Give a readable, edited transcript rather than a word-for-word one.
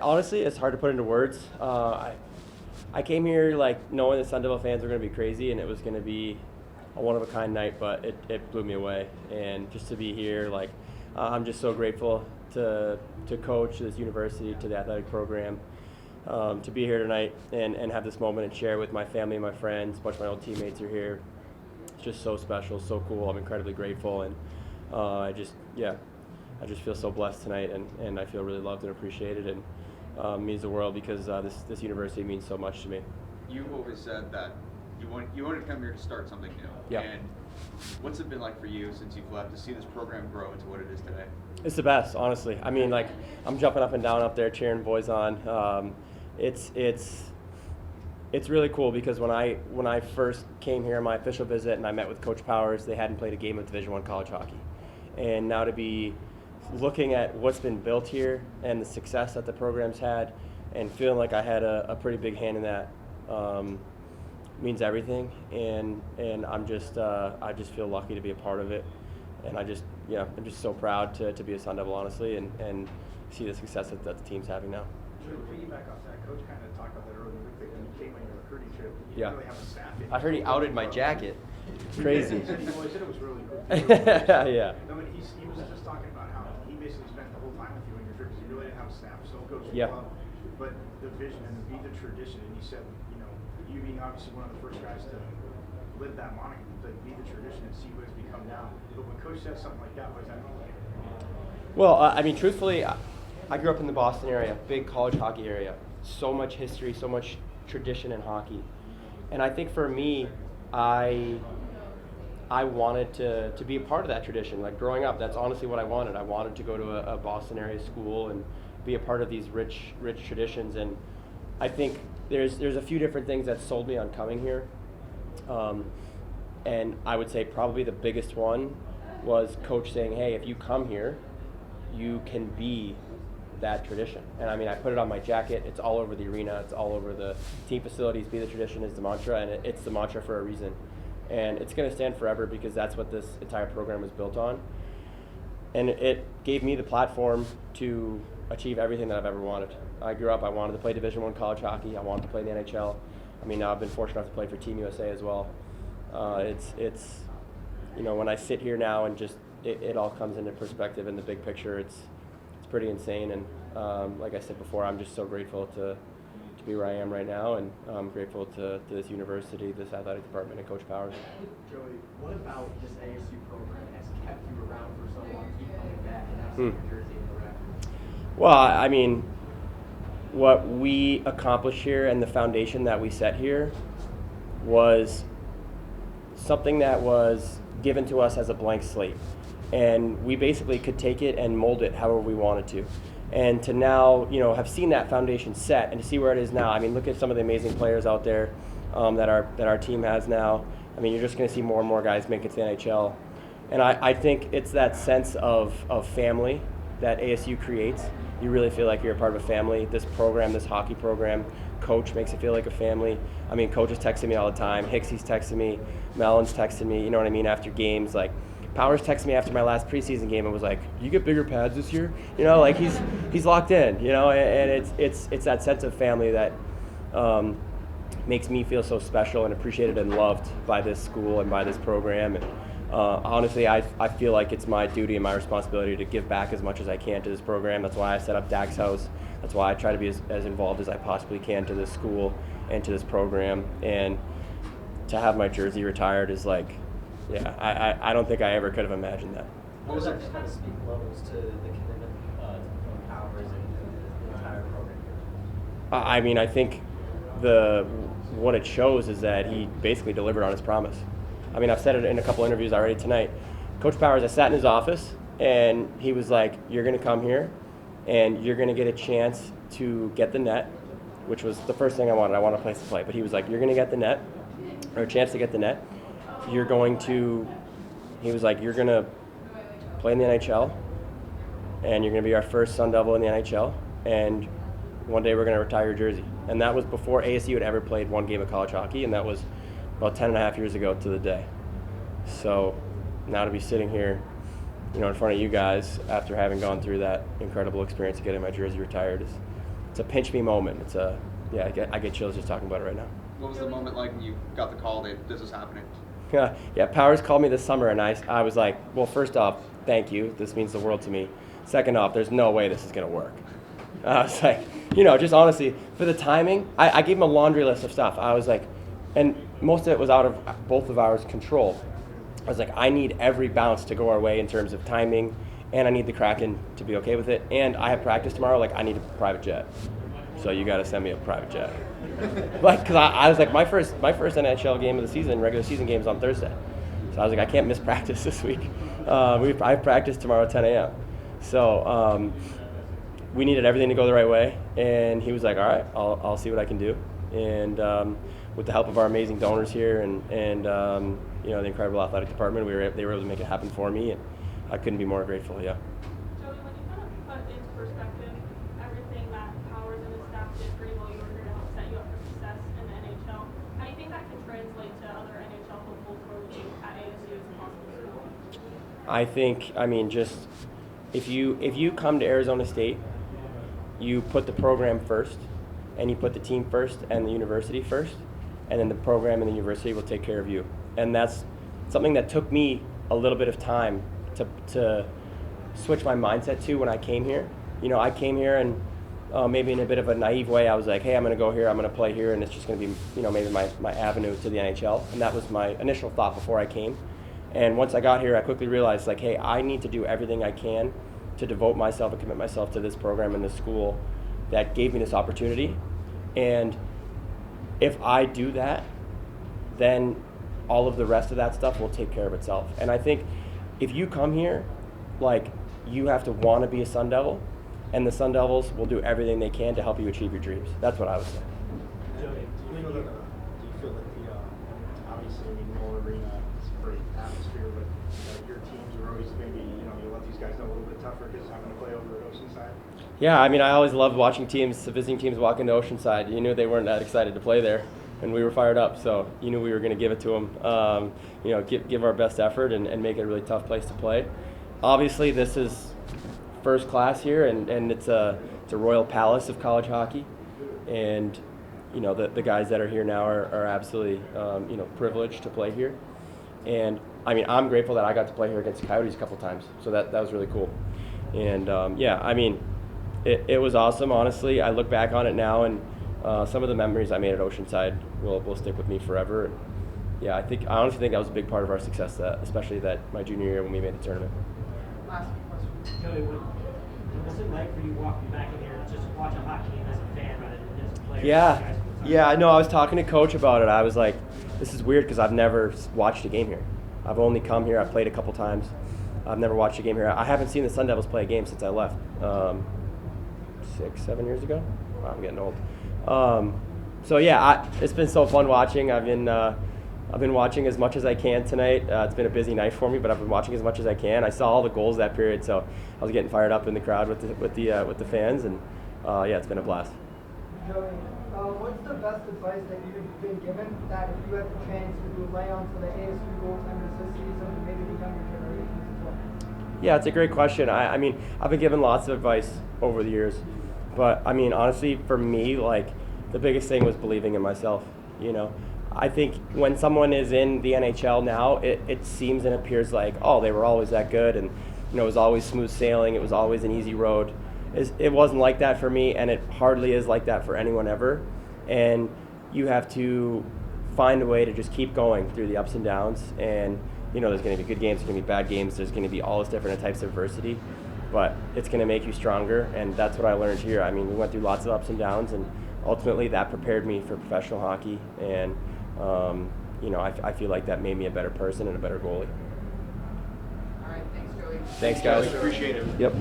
Honestly, it's hard to put into words. I came here like knowing the Sun Devil fans were going to be crazy and it was going to be a one-of-a-kind night, but it blew me away. And just to be here, like, I'm just so grateful to coach this university, to the athletic program, to be here tonight and have this moment and share with my family and my friends. A bunch of my old teammates are here. It's just so special, so cool. I'm incredibly grateful, and I just feel so blessed tonight, and I feel really loved and appreciated, and means the world because this university means so much to me. You've always said that you wanted to come here to start something new. Yeah. And what's it been like for you since you've left to see this program grow into what it is today? It's the best, honestly. I mean, like, I'm jumping up and down up there cheering boys on. It's really cool because when I first came here on my official visit and I met with Coach Powers, they hadn't played a game of Division I college hockey, and now to be looking at what's been built here and the success that the program's had, and feeling like I had a pretty big hand in that means everything. And I'm just I just feel lucky to be a part of it, and I'm just so proud to be a Sun Devil, honestly, and see the success that the team's having now. To piggyback off that, Coach kind of talked about that earlier. When you came on your recruiting trip, you Yeah. didn't really have a staff. I heard he outed my jacket. Crazy. He said it was really cool. Yeah. No, but he was just talking about how he basically spent the whole time with you on your trip because you really didn't have a staff. So Coach, Yeah. But the vision and be the tradition, and you said, you being obviously one of the first guys to live that moniker, to be the tradition and see what it's become now. But when Coach says something like that, what does that mean? Well, I mean, truthfully, I grew up in the Boston area, big college hockey area. So much history, so much tradition in hockey. And I think for me, I wanted to be a part of that tradition. Like growing up, that's honestly what I wanted. I wanted to go to a Boston area school and be a part of these rich traditions. And I think there's a few different things that sold me on coming here. And I would say probably the biggest one was Coach saying, hey, if you come here, you can be that tradition. And I mean, I put it on my jacket. It's all over the arena. It's all over the team facilities. Be the tradition is the mantra, and it's the mantra for a reason. And it's going to stand forever because that's what this entire program was built on. And it gave me the platform to achieve everything that I've ever wanted. I grew up, I wanted to play Division I college hockey. I wanted to play in the NHL. I mean, now I've been fortunate enough to play for Team USA as well. It's when I sit here now and just it all comes into perspective in the big picture, it's pretty insane. And like I said before, I'm just so grateful to be where I am right now, and I'm grateful to this university, this athletic department, and Coach Powers. Joey, what about this ASU program has kept you around for so long, keep coming back and now seeing your jersey in the rack? Well, I mean, what we accomplished here and the foundation that we set here was something that was given to us as a blank slate. And we basically could take it and mold it however we wanted to. And to now, have seen that foundation set and to see where it is now. I mean, look at some of the amazing players out there that our team has now. I mean, you're just going to see more and more guys make it to the NHL. And I think it's that sense of family that ASU creates. You really feel like you're a part of a family. This program, this hockey program, Coach makes it feel like a family. I mean, Coach is texting me all the time. Hicksy's texting me. Mellon's texting me, you know what I mean, after games. Like, Powers texted me after my last preseason game and was like, "You get bigger pads this year?" Like he's locked in. And it's that sense of family that makes me feel so special and appreciated and loved by this school and by this program. And honestly, I feel like it's my duty and my responsibility to give back as much as I can to this program. That's why I set up Dax House. That's why I try to be as involved as I possibly can to this school and to this program. And to have my jersey retired is like, I don't think I ever could have imagined that. What does that just kind of speak levels to the commitment from Powers and the entire program here? I mean, I think what it shows is that he basically delivered on his promise. I mean, I've said it in a couple interviews already tonight. Coach Powers, I sat in his office, and he was like, "You're going to come here, and you're going to get a chance to get the net," which was the first thing I wanted. I wanted a place to play. But he was like, "You're going to get the net, or a chance to get the net. You're going to," he was like, "you're going to play in the NHL, and you're going to be our first Sun Devil in the NHL, and one day we're going to retire your jersey." And that was before ASU had ever played one game of college hockey, and that was about 10 and a half years ago to the day. So now to be sitting here, in front of you guys after having gone through that incredible experience of getting my jersey retired it's a pinch me moment. It's a I get chills just talking about it right now. What was the moment like when you got the call that this is happening? Yeah, Powers called me this summer, and I was like, well, first off, thank you. This means the world to me. Second off, there's no way this is going to work. I was like, just honestly, for the timing, I gave him a laundry list of stuff. I was like, and most of it was out of both of ours control. I was like, I need every bounce to go our way in terms of timing, and I need the Kraken to be okay with it. And I have practice tomorrow. Like, I need a private jet. So you got to send me a private jet. Like, because I was like, my first NHL game of the season, regular season game, is on Thursday. So I was like, I can't miss practice this week. I have practice tomorrow at 10 a.m. So we needed everything to go the right way. And he was like, all right, I'll see what I can do. And with the help of our amazing donors here and the incredible athletic department, they were able to make it happen for me. And I couldn't be more grateful, yeah. Joey, when you kind of put into perspective everything that Powers and his staff did for you while you were here to help set you up for success in the NHL, how do you think that can translate to other NHL hopefuls who are looking at ASU as a possible school? I think, just if you come to Arizona State, you put the program first, and you put the team first and the university first, and then the program and the university will take care of you. And that's something that took me a little bit of time to switch my mindset to when I came here. I came here and maybe in a bit of a naive way, I was like, hey, I'm going to go here, I'm going to play here, and it's just going to be, maybe my avenue to the NHL. And that was my initial thought before I came. And once I got here, I quickly realized, like, hey, I need to do everything I can to devote myself and commit myself to this program and this school that gave me this opportunity. And if I do that, then all of the rest of that stuff will take care of itself. And I think if you come here, like, you have to want to be a Sun Devil, and the Sun Devils will do everything they can to help you achieve your dreams. That's what I would say. Do you feel that the obviously, Noel Arena is a great atmosphere, but your teams are always maybe, you let these guys know a little bit tougher because having to play over at Oceanside? Yeah, I always loved watching visiting teams walk into Oceanside. You knew they weren't that excited to play there, and we were fired up, so you knew we were going to give it to them. Give our best effort and make it a really tough place to play. Obviously, this is first class here, and it's a royal palace of college hockey, and the guys that are here now are absolutely privileged to play here. And I'm grateful that I got to play here against the Coyotes a couple times, so that was really cool. And it was awesome. Honestly, I look back on it now, and some of the memories I made at Oceanside will stick with me forever. And yeah, I honestly think that was a big part of our success, especially that my junior year when we made the tournament. Last question. Joey, what's it like for you walking back in here just to watch a hockey game as a fan rather than as a player? Yeah, I know. I was talking to Coach about it. I was like, this is weird because I've never watched a game here. I've only come here. I've played a couple times. I've never watched a game here. I haven't seen the Sun Devils play a game since I left 6-7 years ago. Wow, I'm getting old. So yeah, it's been so fun watching. I've been watching as much as I can tonight. It's been a busy night for me, but I've been watching as much as I can. I saw all the goals that period, so I was getting fired up in the crowd with the fans, and yeah, it's been a blast. Joey, what's the best advice that you've been given that if you had the chance to lay onto the ASU goaltenders this season and maybe the younger generations as well? Yeah, it's a great question. I've been given lots of advice over the years, but honestly, for me, like, the biggest thing was believing in myself. I think when someone is in the NHL now, it seems and appears like, oh, they were always that good, and it was always smooth sailing, it was always an easy road. It wasn't like that for me, and it hardly is like that for anyone ever. And you have to find a way to just keep going through the ups and downs. And there's going to be good games, there's going to be bad games, there's going to be all this different types of adversity, but it's going to make you stronger, and that's what I learned here. We went through lots of ups and downs, and ultimately that prepared me for professional hockey, and I feel like that made me a better person and a better goalie. All right, thanks, Joey. Thanks, guys. Appreciate it. Yep.